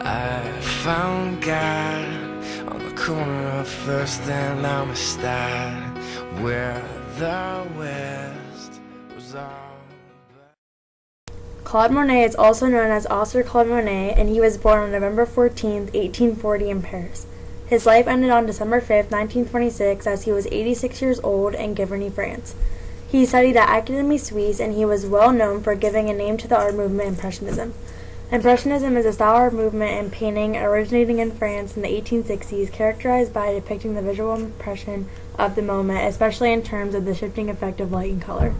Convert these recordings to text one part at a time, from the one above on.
I found God on the corner of First and Amistad, where the West was all. Claude Monet is also known as Author Claude Monet, and he was born on November 14, 1840 in Paris. His life ended on December 5, 1926, as he was 86 years old in Giverny, France. He studied at Académie Suisse, and he was well known for giving a name to the art movement Impressionism. Impressionism is a style of movement in painting originating in France in the 1860s, characterized by depicting the visual impression of the moment, especially in terms of the shifting effect of light and color.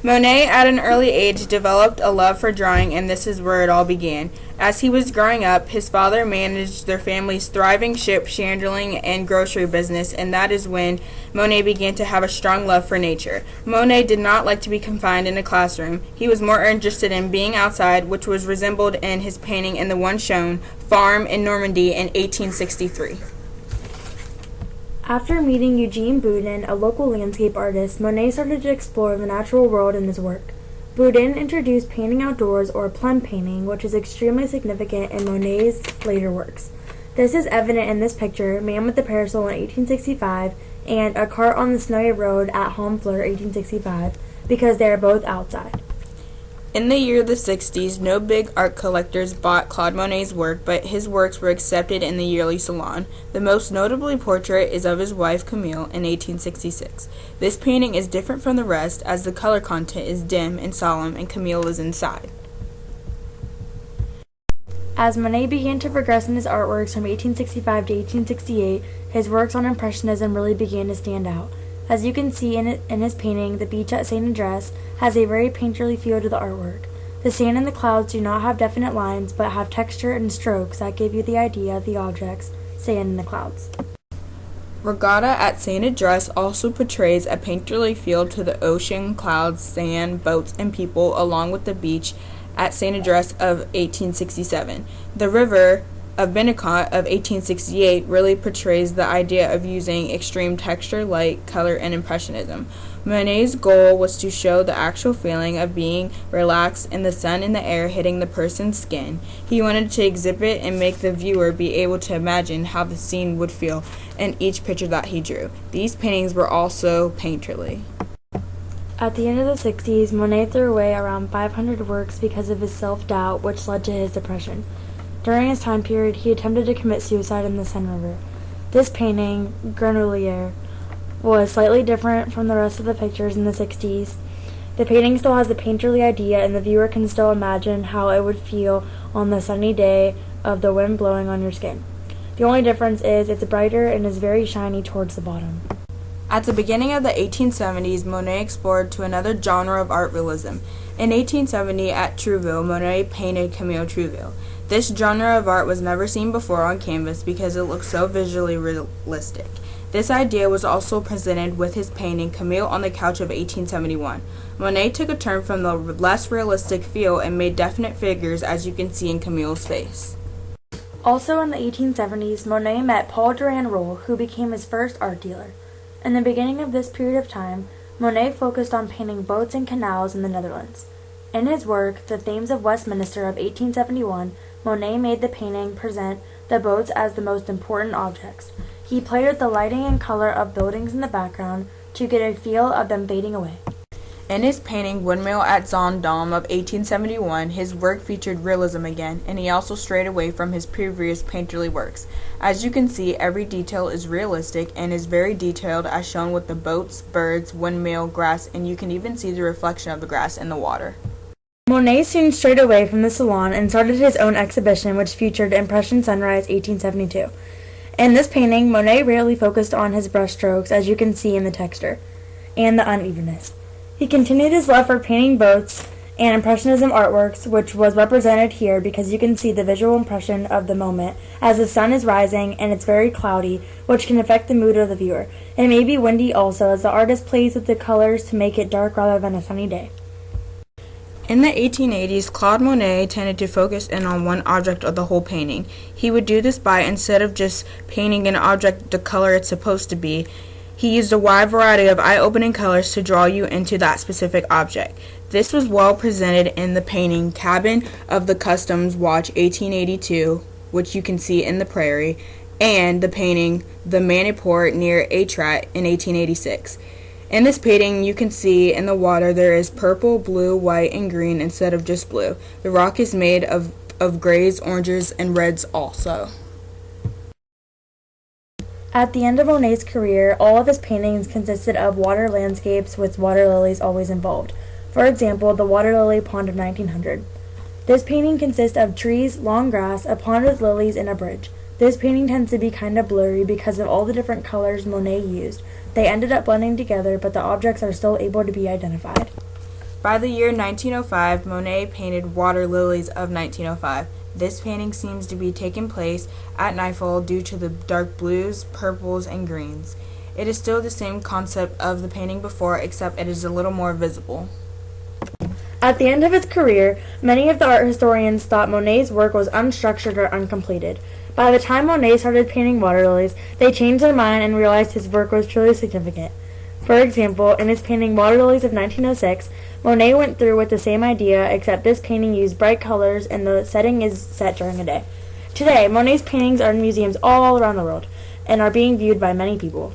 Monet, at an early age, developed a love for drawing, and this is where it all began. As he was growing up, his father managed their family's thriving ship, chandling, and grocery business, and that is when Monet began to have a strong love for nature. Monet did not like to be confined in a classroom. He was more interested in being outside, which was resembled in his painting in the one shown, Farm in Normandy, in 1863. After meeting Eugene Boudin, a local landscape artist, Monet started to explore the natural world in his work. Boudin introduced painting outdoors, or plum painting, which is extremely significant in Monet's later works. This is evident in this picture, Man with the Parasol in 1865, and A Cart on the Snowy Road at Honfleur 1865, because they are both outside. In the year of the 60s, no big art collectors bought Claude Monet's work, but his works were accepted in the yearly salon. The most notably portrait is of his wife Camille in 1866. This painting is different from the rest as the color content is dim and solemn and Camille is inside. As Monet began to progress in his artworks from 1865 to 1868, his works on Impressionism really began to stand out. As you can see in his painting, the beach at St. Andrés has a very painterly feel to the artwork. The sand and the clouds do not have definite lines, but have texture and strokes that give you the idea of the objects, sand and the clouds. Regatta at St. Andrés also portrays a painterly feel to the ocean, clouds, sand, boats, and people, along with the beach at St. Andrés of 1867. The river of Benicot of 1868 really portrays the idea of using extreme texture, light, color, and impressionism. Monet's goal was to show the actual feeling of being relaxed in the sun and the air hitting the person's skin. He wanted to exhibit and make the viewer be able to imagine how the scene would feel in each picture that he drew. These paintings were also painterly. At the end of the 60s, Monet threw away around 500 works because of his self-doubt, which led to his depression. During his time period, he attempted to commit suicide in the Seine River. This painting, Grenouillère, was slightly different from the rest of the pictures in the 60s. The painting still has the painterly idea, and the viewer can still imagine how it would feel on the sunny day of the wind blowing on your skin. The only difference is it's brighter and is very shiny towards the bottom. At the beginning of the 1870s, Monet explored to another genre of art realism. In 1870, at Trouville, Monet painted Camille Trouville. This genre of art was never seen before on canvas because it looked so visually realistic. This idea was also presented with his painting Camille on the Couch of 1871. Monet took a turn from the less realistic feel and made definite figures, as you can see in Camille's face. Also in the 1870s, Monet met Paul Durand-Ruel, who became his first art dealer. In the beginning of this period of time, Monet focused on painting boats and canals in the Netherlands. In his work, The Thames of Westminster of 1871, Monet made the painting present the boats as the most important objects. He played with the lighting and color of buildings in the background to get a feel of them fading away. In his painting Windmill at Zaandam of 1871, his work featured realism again, and he also strayed away from his previous painterly works. As you can see, every detail is realistic and is very detailed, as shown with the boats, birds, windmill, grass, and you can even see the reflection of the grass in the water. Monet soon strayed away from the salon and started his own exhibition, which featured Impression Sunrise 1872. In this painting, Monet rarely focused on his brushstrokes, as you can see in the texture, and the unevenness. He continued his love for painting boats and Impressionism artworks, which was represented here because you can see the visual impression of the moment as the sun is rising and it's very cloudy, which can affect the mood of the viewer. It may be windy also, as the artist plays with the colors to make it dark rather than a sunny day. In the 1880s, Claude Monet tended to focus in on one object of the whole painting. He would do this by, instead of just painting an object the color it's supposed to be, He used a wide variety of eye-opening colors to draw you into that specific object. This was well presented in the painting Cabin of the Customs Watch 1882, which you can see in the Prairie, and the painting The Maniport near Atrat in 1886. In this painting, you can see in the water there is purple, blue, white, and green instead of just blue. The rock is made of grays, oranges, and reds also. At the end of Monet's career, all of his paintings consisted of water landscapes with water lilies always involved. For example, the Water Lily Pond of 1900. This painting consists of trees, long grass, a pond with lilies, and a bridge. This painting tends to be kind of blurry because of all the different colors Monet used. They ended up blending together, but the objects are still able to be identified. By the year 1905, Monet painted Water Lilies of 1905. This painting seems to be taking place at nightfall due to the dark blues, purples, and greens. It is still the same concept of the painting before, except it is a little more visible. At the end of his career, many of the art historians thought Monet's work was unstructured or uncompleted. By the time Monet started painting water lilies, they changed their mind and realized his work was truly significant. For example, in his painting Water Lilies of 1906, Monet went through with the same idea, except this painting used bright colors and the setting is set during the day. Today, Monet's paintings are in museums all around the world and are being viewed by many people.